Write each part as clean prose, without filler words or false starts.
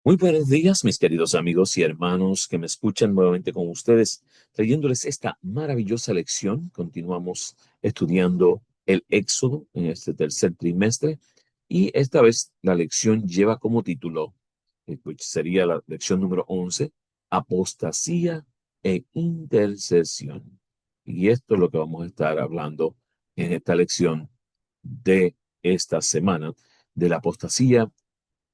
Muy buenos días, mis queridos amigos y hermanos que me escuchan nuevamente con ustedes, trayéndoles esta maravillosa lección. Continuamos estudiando el Éxodo en este tercer trimestre y esta vez la lección lleva como título, pues sería la lección número 11, Apostasía e Intercesión. Y esto es lo que vamos a estar hablando en esta lección de esta semana, de la apostasía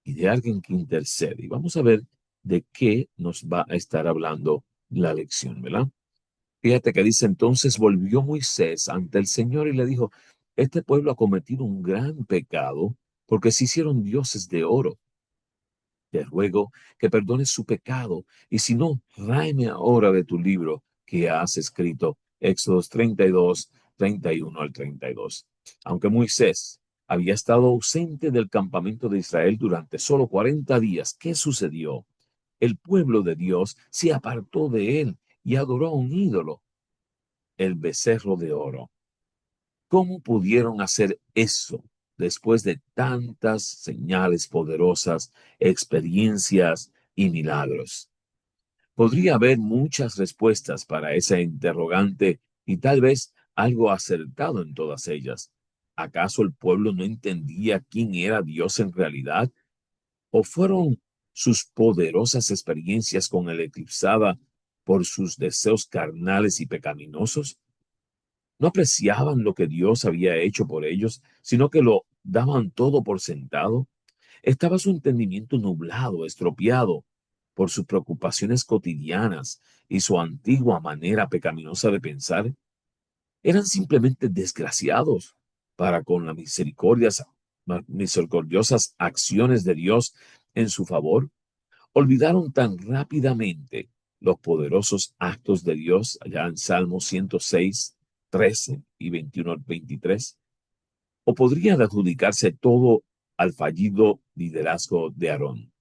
y de alguien que intercede. Y vamos a ver de qué nos va a estar hablando la lección, ¿verdad? Fíjate que dice, entonces volvió Moisés ante el Señor y le dijo, este pueblo ha cometido un gran pecado porque se hicieron dioses de oro. Te ruego que perdones su pecado y si no, tráeme ahora de tu libro que has escrito. Éxodos 32, 31 al 32. Aunque Moisés había estado ausente del campamento de Israel durante solo 40 días, ¿qué sucedió? El pueblo de Dios se apartó de él y adoró a un ídolo, el becerro de oro. ¿Cómo pudieron hacer eso después de tantas señales poderosas, experiencias y milagros? Podría haber muchas respuestas para esa interrogante y tal vez algo acertado en todas ellas. ¿Acaso el pueblo no entendía quién era Dios en realidad? ¿O fueron sus poderosas experiencias con él eclipsada por sus deseos carnales y pecaminosos? No apreciaban lo que Dios había hecho por ellos, sino que lo daban todo por sentado. Estaba su entendimiento nublado, estropeado por sus preocupaciones cotidianas y su antigua manera pecaminosa de pensar. Eran simplemente desgraciados para con las misericordiosas acciones de Dios en su favor. Olvidaron tan rápidamente los poderosos actos de Dios allá en Salmos 106, 13 y 21 al 23. ¿O podrían adjudicarse todo al fallido liderazgo de Aarón?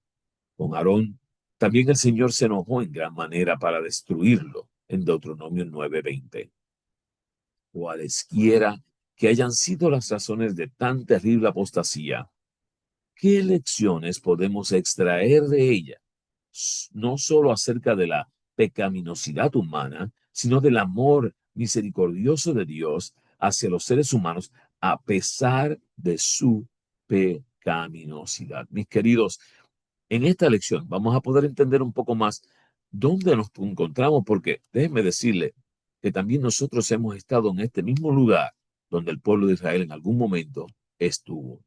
Con Aarón también el Señor se enojó en gran manera para destruirlo en Deuteronomio 9:20. Cualesquiera que hayan sido las razones de tan terrible apostasía, ¿qué lecciones podemos extraer de ella? No solo acerca de la pecaminosidad humana, sino del amor misericordioso de Dios hacia los seres humanos a pesar de su pecaminosidad. Mis queridos, en esta lección vamos a poder entender un poco más dónde nos encontramos, porque déjenme decirle que también nosotros hemos estado en este mismo lugar donde el pueblo de Israel en algún momento estuvo.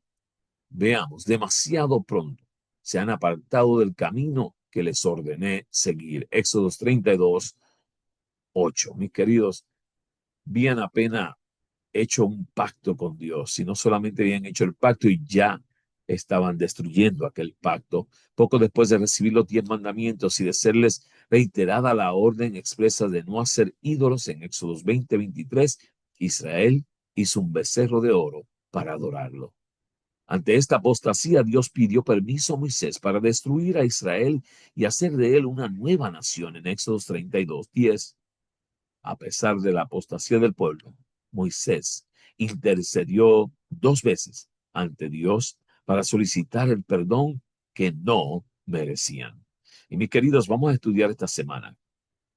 Veamos, demasiado pronto se han apartado del camino que les ordené seguir. Éxodos 32, 8. Mis queridos, bien apenas hecho un pacto con Dios, si no solamente habían hecho el pacto y ya estaban destruyendo aquel pacto, poco después de recibir los 10 mandamientos y de serles reiterada la orden expresa de no hacer ídolos en Éxodos 20:23, Israel hizo un becerro de oro para adorarlo. Ante esta apostasía, Dios pidió permiso a Moisés para destruir a Israel y hacer de él una nueva nación en Éxodos 32:10. A pesar de la apostasía del pueblo, Moisés intercedió 2 veces ante Dios para solicitar el perdón que no merecían. Y mis queridos, vamos a estudiar esta semana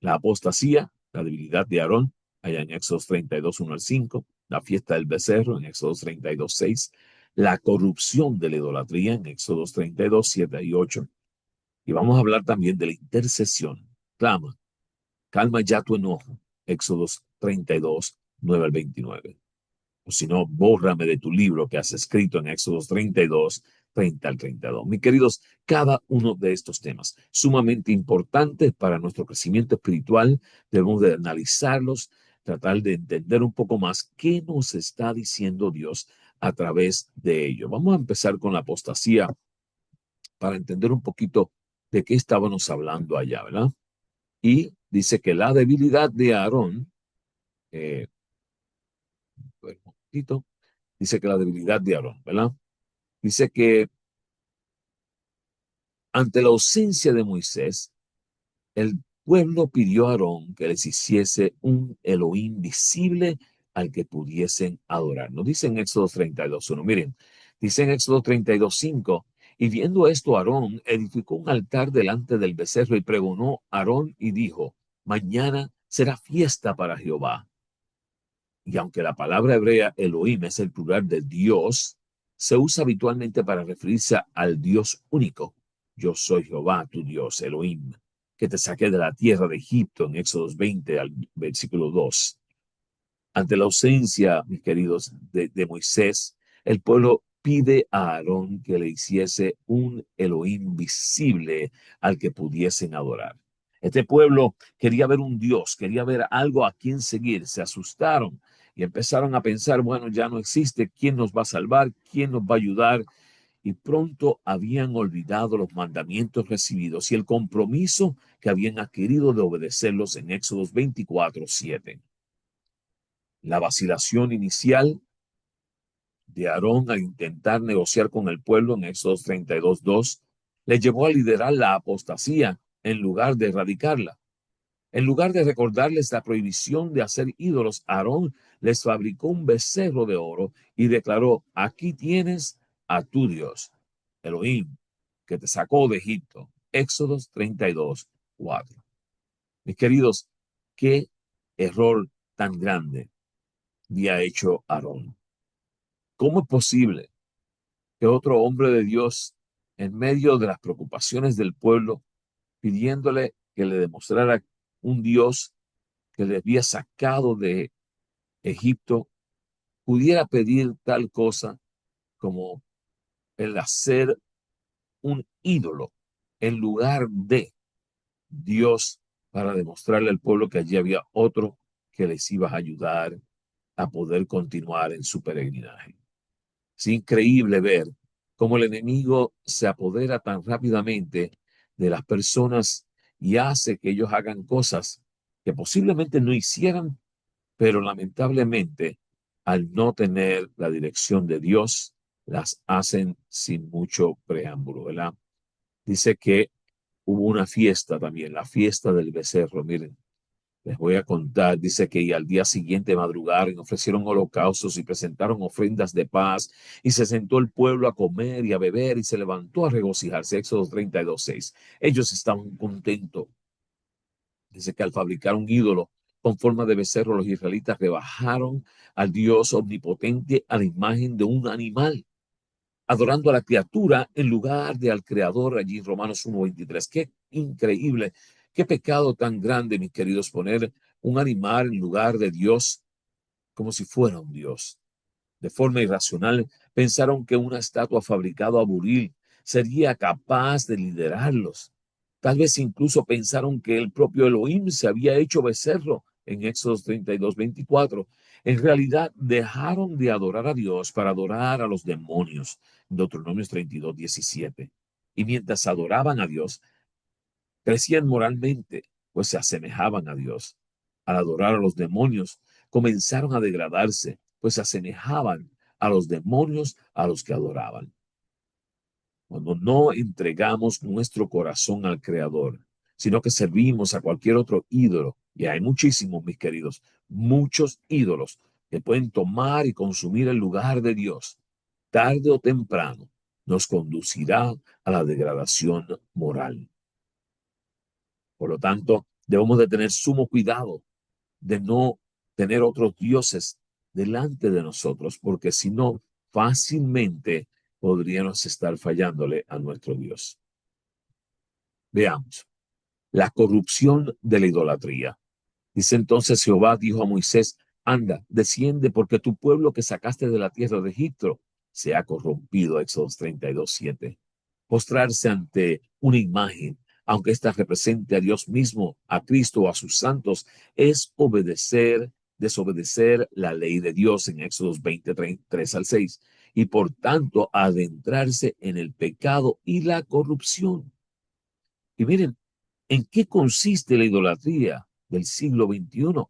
la apostasía, la debilidad de Aarón, allá en Éxodos 32, 1 al 5, la fiesta del becerro en Éxodos 32, 6, la corrupción de la idolatría en Éxodos 32, 7 y 8. Y vamos a hablar también de la intercesión. Clama, calma ya tu enojo. Éxodos 32, 9 al 29. O si no, bórrame de tu libro que has escrito en Éxodos 32, 30 al 32. Mis queridos, cada uno de estos temas, sumamente importantes para nuestro crecimiento espiritual, debemos de analizarlos, tratar de entender un poco más qué nos está diciendo Dios a través de ello. Vamos a empezar con la apostasía para entender un poquito de qué estábamos hablando allá, ¿verdad? Y dice que la debilidad de Aarón, eh, un momentito, dice que la debilidad de Aarón, ¿verdad? Dice que ante la ausencia de Moisés, el pueblo pidió a Aarón que les hiciese un Elohim visible al que pudiesen adorar. Nos dice en Éxodo 32:1. Miren, dice en Éxodo 32:5, Y viendo esto, Aarón edificó un altar delante del becerro y pregonó a Aarón y dijo: mañana será fiesta para Jehová. Y aunque la palabra hebrea Elohim es el plural de Dios, se usa habitualmente para referirse al Dios único. Yo soy Jehová, tu Dios, Elohim, que te saqué de la tierra de Egipto, en Éxodo 20, al versículo 2. Ante la ausencia, mis queridos, de Moisés, el pueblo pide a Aarón que le hiciese un Elohim visible al que pudiesen adorar. Este pueblo quería ver un Dios, quería ver algo a quien seguir. Se asustaron y empezaron a pensar, bueno, ya no existe, ¿quién nos va a salvar? ¿Quién nos va a ayudar? Y pronto habían olvidado los mandamientos recibidos y el compromiso que habían adquirido de obedecerlos en Éxodo 24:7. La vacilación inicial de Aarón al intentar negociar con el pueblo en Éxodo 32:2 le llevó a liderar la apostasía en lugar de erradicarla. En lugar de recordarles la prohibición de hacer ídolos, Aarón les fabricó un becerro de oro y declaró: aquí tienes a tu Dios, Elohim, que te sacó de Egipto. Éxodo 32:4. Mis queridos, qué error tan grande había hecho Aarón. ¿Cómo es posible que otro hombre de Dios, en medio de las preocupaciones del pueblo, pidiéndole que le demostrara un Dios que le había sacado de Egipto, pudiera pedir tal cosa como el hacer un ídolo en lugar de Dios, para demostrarle al pueblo que allí había otro que les iba a ayudar a poder continuar en su peregrinaje? Es increíble ver cómo el enemigo se apodera tan rápidamente de las personas y hace que ellos hagan cosas que posiblemente no hicieran, pero lamentablemente, al no tener la dirección de Dios, las hacen sin mucho preámbulo, ¿verdad? Dice que hubo una fiesta también, la fiesta del becerro. Miren, les voy a contar. Dice que y al día siguiente madrugaron, ofrecieron holocaustos y presentaron ofrendas de paz, y se sentó el pueblo a comer y a beber y se levantó a regocijarse. Éxodo 32:6. Ellos estaban contentos. Dice que al fabricar un ídolo con forma de becerro, los israelitas rebajaron al Dios omnipotente a la imagen de un animal, adorando a la criatura en lugar de al creador, allí en Romanos 1:23. Qué increíble, qué pecado tan grande, mis queridos, poner un animal en lugar de Dios, como si fuera un Dios. De forma irracional, pensaron que una estatua fabricada a buril sería capaz de liderarlos. Tal vez incluso pensaron que el propio Elohim se había hecho becerro en Éxodo 32:24. En realidad, dejaron de adorar a Dios para adorar a los demonios, Deuteronomio 32:17. Y mientras adoraban a Dios, crecían moralmente, pues se asemejaban a Dios. Al adorar a los demonios, comenzaron a degradarse, pues se asemejaban a los demonios a los que adoraban. Cuando no entregamos nuestro corazón al Creador, sino que servimos a cualquier otro ídolo, y hay muchísimos, mis queridos, muchos ídolos que pueden tomar y consumir el lugar de Dios, tarde o temprano nos conducirá a la degradación moral. Por lo tanto, debemos de tener sumo cuidado de no tener otros dioses delante de nosotros, porque si no, fácilmente podríamos estar fallándole a nuestro Dios. Veamos, la corrupción de la idolatría. Dice entonces Jehová dijo a Moisés: anda, desciende, porque tu pueblo que sacaste de la tierra de Egipto se ha corrompido. Éxodo 32:7. Postrarse ante una imagen, aunque ésta represente a Dios mismo, a Cristo o a sus santos, es desobedecer la ley de Dios en Éxodo 20:3-6, y por tanto adentrarse en el pecado y la corrupción. Y miren, ¿en qué consiste la idolatría del siglo XXI?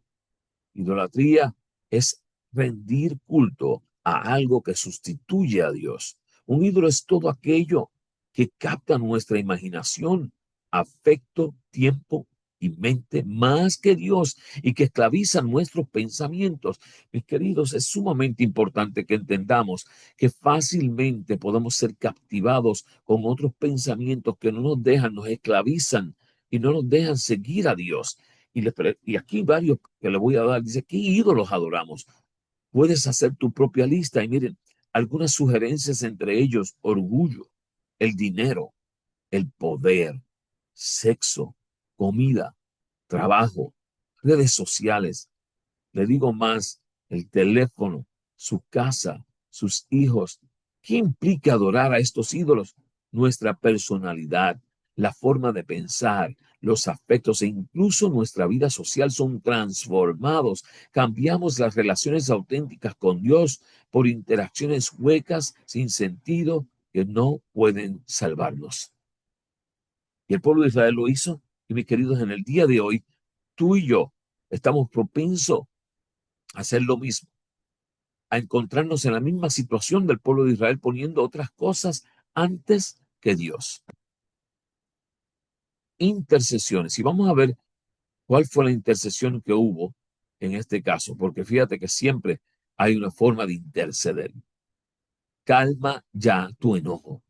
Idolatría es rendir culto a algo que sustituye a Dios. Un ídolo es todo aquello que capta nuestra imaginación, afecto, tiempo. y mente más que Dios y que esclavizan nuestros pensamientos. Mis queridos, es sumamente importante que entendamos que fácilmente podemos ser captivados con otros pensamientos que no nos dejan, nos esclavizan y no nos dejan seguir a Dios. Y aquí varios que le voy a dar, dice, ¿qué ídolos adoramos? Puedes hacer tu propia lista y miren, algunas sugerencias entre ellos, orgullo, el dinero, el poder, sexo, comida, trabajo, redes sociales. Le digo más, el teléfono, su casa, sus hijos. ¿Qué implica adorar a estos ídolos? Nuestra personalidad, la forma de pensar, los afectos e incluso nuestra vida social son transformados. Cambiamos las relaciones auténticas con Dios por interacciones huecas, sin sentido, que no pueden salvarnos. Y el pueblo de Israel lo hizo. Y mis queridos, en el día de hoy, tú y yo estamos propensos a hacer lo mismo, a encontrarnos en la misma situación del pueblo de Israel, poniendo otras cosas antes que Dios. Intercesiones. Y vamos a ver cuál fue la intercesión que hubo en este caso, porque fíjate que siempre hay una forma de interceder. Calma ya tu enojo.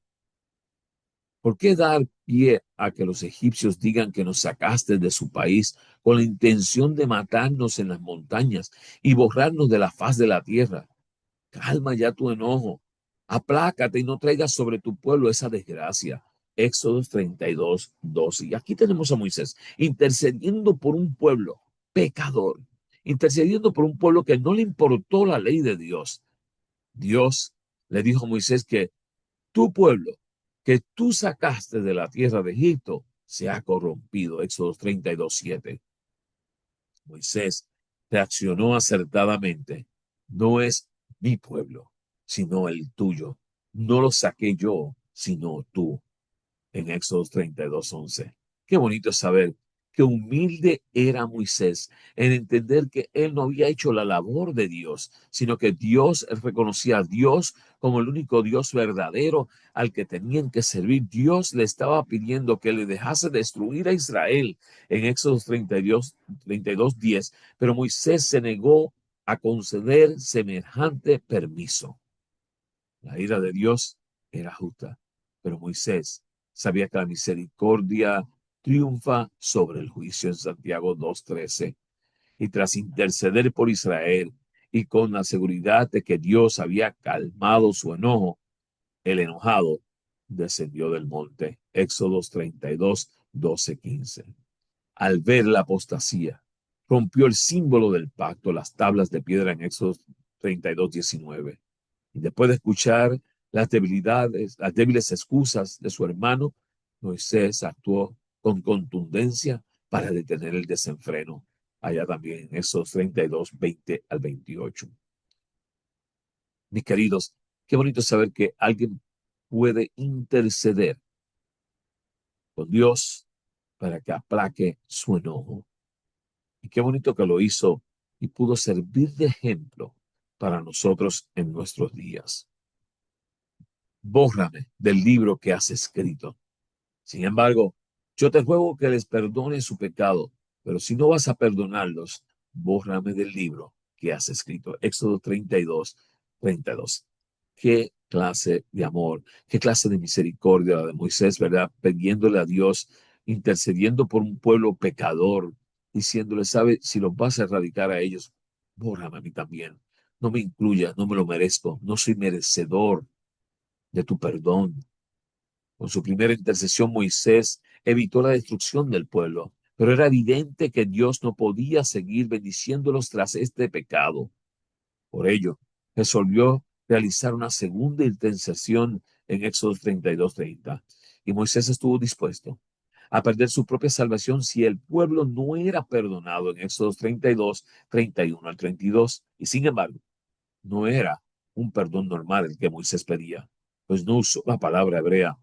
¿Por qué dar pie a que los egipcios digan que nos sacaste de su país con la intención de matarnos en las montañas y borrarnos de la faz de la tierra? Calma ya tu enojo. Aplácate y no traigas sobre tu pueblo esa desgracia. Éxodo 32, 12. Y aquí tenemos a Moisés intercediendo por un pueblo pecador, intercediendo por un pueblo que no le importó la ley de Dios. Dios le dijo a Moisés que tu pueblo que tú sacaste de la tierra de Egipto se ha corrompido. Éxodo 32, 7. Moisés reaccionó acertadamente. No es mi pueblo, sino el tuyo. No lo saqué yo, sino tú. En Éxodo 32, 11. Qué bonito es saber qué humilde era Moisés en entender que él no había hecho la labor de Dios, sino que Dios, él reconocía a Dios como el único Dios verdadero al que tenían que servir. Dios le estaba pidiendo que le dejase destruir a Israel en Éxodo 32, 10, pero Moisés se negó a conceder semejante permiso. La ira de Dios era justa, pero Moisés sabía que la misericordia triunfa sobre el juicio en Santiago 2:13. Y tras interceder por Israel y con la seguridad de que Dios había calmado su enojo, el enojado descendió del monte. Éxodo 32, 12, 15. Al ver la apostasía, rompió el símbolo del pacto, las tablas de piedra en Éxodo 32, 19. Y después de escuchar las debilidades, las débiles excusas de su hermano, Moisés actuó con contundencia para detener el desenfreno. Allá también, esos 32, 20 al 28. Mis queridos, qué bonito saber que alguien puede interceder con Dios para que aplaque su enojo. Y qué bonito que lo hizo y pudo servir de ejemplo para nosotros en nuestros días. Bórrame del libro que has escrito. Sin embargo, yo te ruego que les perdone su pecado, pero si no vas a perdonarlos, bórrame del libro que has escrito. Éxodo 32, 32. Qué clase de amor, qué clase de misericordia la de Moisés, ¿verdad? Pidiéndole a Dios, intercediendo por un pueblo pecador, diciéndole, sabe, si los vas a erradicar a ellos, bórrame a mí también. No me incluyas, no me lo merezco, no soy merecedor de tu perdón. Con su primera intercesión, Moisés evitó la destrucción del pueblo, pero era evidente que Dios no podía seguir bendiciéndolos tras este pecado. Por ello, resolvió realizar una segunda intercesión en Éxodo 32:30. Y Moisés estuvo dispuesto a perder su propia salvación si el pueblo no era perdonado en Éxodo 32, 31 al 32. Y sin embargo, no era un perdón normal el que Moisés pedía, pues no usó la palabra hebrea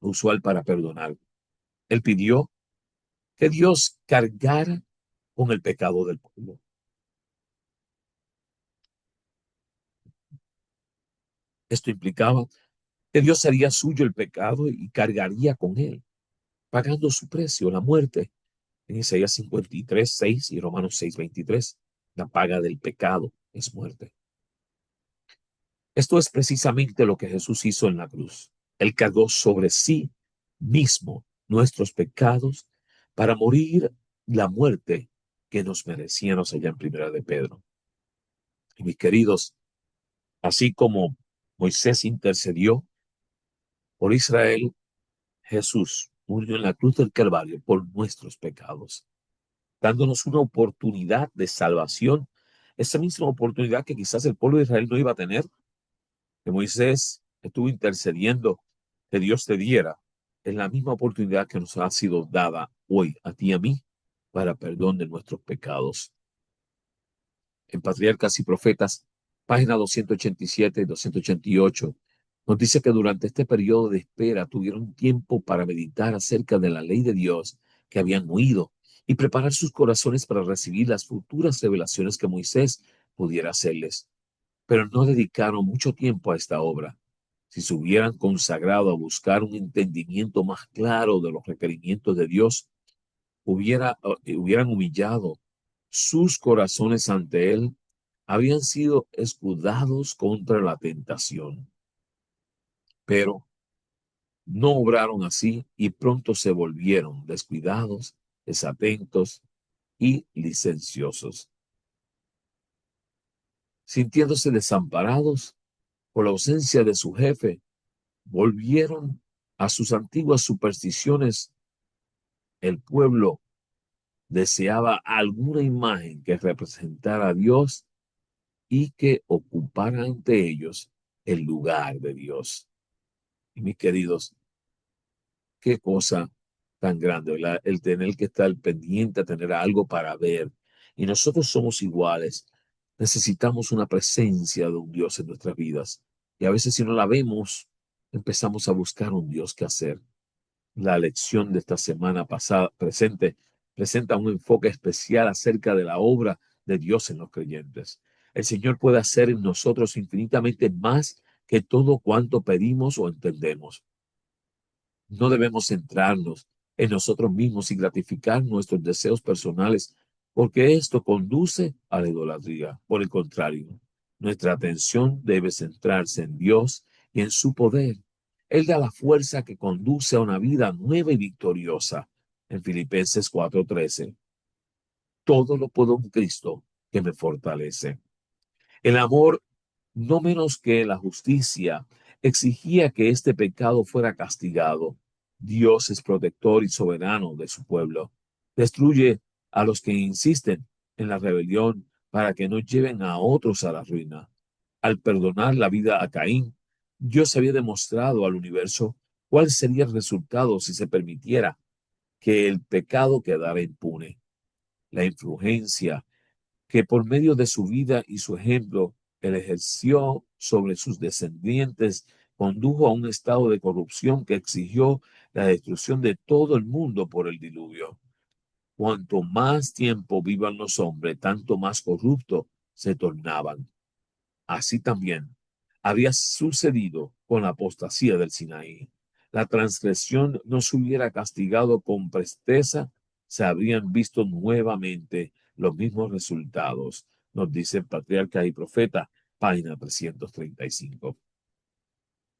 usual para perdonar. Él pidió que Dios cargara con el pecado del pueblo. Esto implicaba que Dios haría suyo el pecado y cargaría con él, pagando su precio, la muerte. en Isaías 53, 6 y Romanos 6, 23. La paga del pecado es muerte. Esto es precisamente lo que Jesús hizo en la cruz. Él cargó sobre sí mismo nuestros pecados para morir la muerte que nos merecíamos allá en Primera de Pedro. Y mis queridos, así como Moisés intercedió por Israel, Jesús murió en la cruz del Calvario por nuestros pecados, dándonos una oportunidad de salvación, esa misma oportunidad que quizás el pueblo de Israel no iba a tener, que Moisés estuvo intercediendo que Dios te diera, es la misma oportunidad que nos ha sido dada hoy a ti y a mí para perdón de nuestros pecados. En Patriarcas y Profetas, página 287 y 288, nos dice que durante este periodo de espera tuvieron tiempo para meditar acerca de la ley de Dios que habían oído y preparar sus corazones para recibir las futuras revelaciones que Moisés pudiera hacerles. Pero no dedicaron mucho tiempo a esta obra. Si se hubieran consagrado a buscar un entendimiento más claro de los requerimientos de Dios, hubieran humillado sus corazones ante Él, habían sido escudados contra la tentación. Pero no obraron así y pronto se volvieron descuidados, desatentos y licenciosos. Sintiéndose desamparados por la ausencia de su jefe, volvieron a sus antiguas supersticiones. El pueblo deseaba alguna imagen que representara a Dios y que ocupara ante ellos el lugar de Dios. Y mis queridos, qué cosa tan grande, ¿verdad? El tener que estar pendiente, tener algo para ver. Y nosotros somos iguales. Necesitamos una presencia de un Dios en nuestras vidas. Y a veces si no la vemos, empezamos a buscar un Dios que hacer. La lección de esta semana pasada presenta un enfoque especial acerca de la obra de Dios en los creyentes. El Señor puede hacer en nosotros infinitamente más que todo cuanto pedimos o entendemos. No debemos centrarnos en nosotros mismos y gratificar nuestros deseos personales, porque esto conduce a la idolatría. Por el contrario, nuestra atención debe centrarse en Dios y en su poder. Él da la fuerza que conduce a una vida nueva y victoriosa. En Filipenses 4:13, todo lo puedo en Cristo que me fortalece. El amor, no menos que la justicia, exigía que este pecado fuera castigado. Dios es protector y soberano de su pueblo. Destruye a los que insisten en la rebelión para que no lleven a otros a la ruina. Al perdonar la vida a Caín, Dios había demostrado al universo cuál sería el resultado si se permitiera que el pecado quedara impune. La influencia que por medio de su vida y su ejemplo él ejerció sobre sus descendientes, condujo a un estado de corrupción que exigió la destrucción de todo el mundo por el diluvio. Cuanto más tiempo vivan los hombres, tanto más corruptos se tornaban. Así también había sucedido con la apostasía del Sinaí. La transgresión no se hubiera castigado con presteza, se habrían visto nuevamente los mismos resultados, nos dice el Patriarca y Profeta, página 335.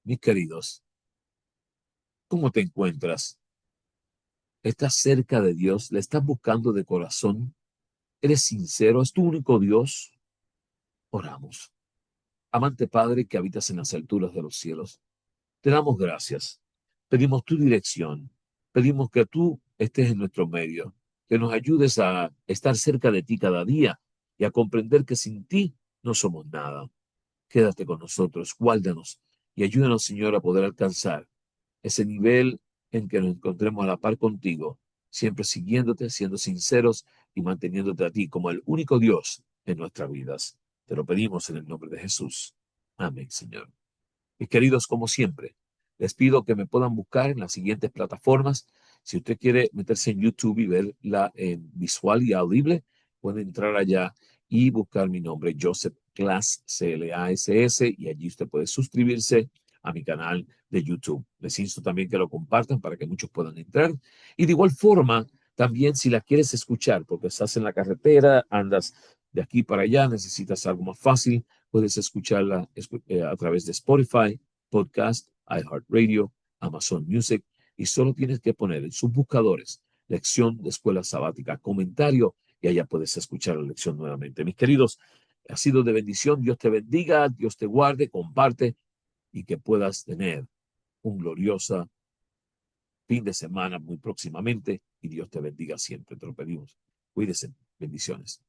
Mis queridos, ¿cómo te encuentras? ¿Estás cerca de Dios? ¿Le estás buscando de corazón? ¿Eres sincero? ¿Es tu único Dios? Oramos. Amante Padre que habitas en las alturas de los cielos, te damos gracias. Pedimos tu dirección. Pedimos que tú estés en nuestro medio, que nos ayudes a estar cerca de ti cada día y a comprender que sin ti no somos nada. Quédate con nosotros, guárdanos y ayúdanos, Señor, a poder alcanzar ese nivel en que nos encontremos a la par contigo, siempre siguiéndote, siendo sinceros y manteniéndote a ti como el único Dios en nuestras vidas. Te lo pedimos en el nombre de Jesús. Amén, Señor. Mis queridos, como siempre, les pido que me puedan buscar en las siguientes plataformas. Si usted quiere meterse en YouTube y verla en visual y audible, puede entrar allá y buscar mi nombre, Joseph Class, CLASS, y allí usted puede suscribirse a mi canal de YouTube. Les insto también que lo compartan para que muchos puedan entrar. Y de igual forma, También si la quieres escuchar, porque estás en la carretera, andas de aquí para allá, necesitas algo más fácil, puedes escucharla a través de Spotify, Podcast, iHeartRadio, Amazon Music, y solo tienes que poner en sus buscadores lección de escuela sabática, comentario, y allá puedes escuchar la lección nuevamente. Mis queridos, ha sido de bendición. Dios te bendiga, Dios te guarde, comparte y que puedas tener un glorioso fin de semana muy próximamente y Dios te bendiga siempre. Te lo pedimos. Cuídese. Bendiciones.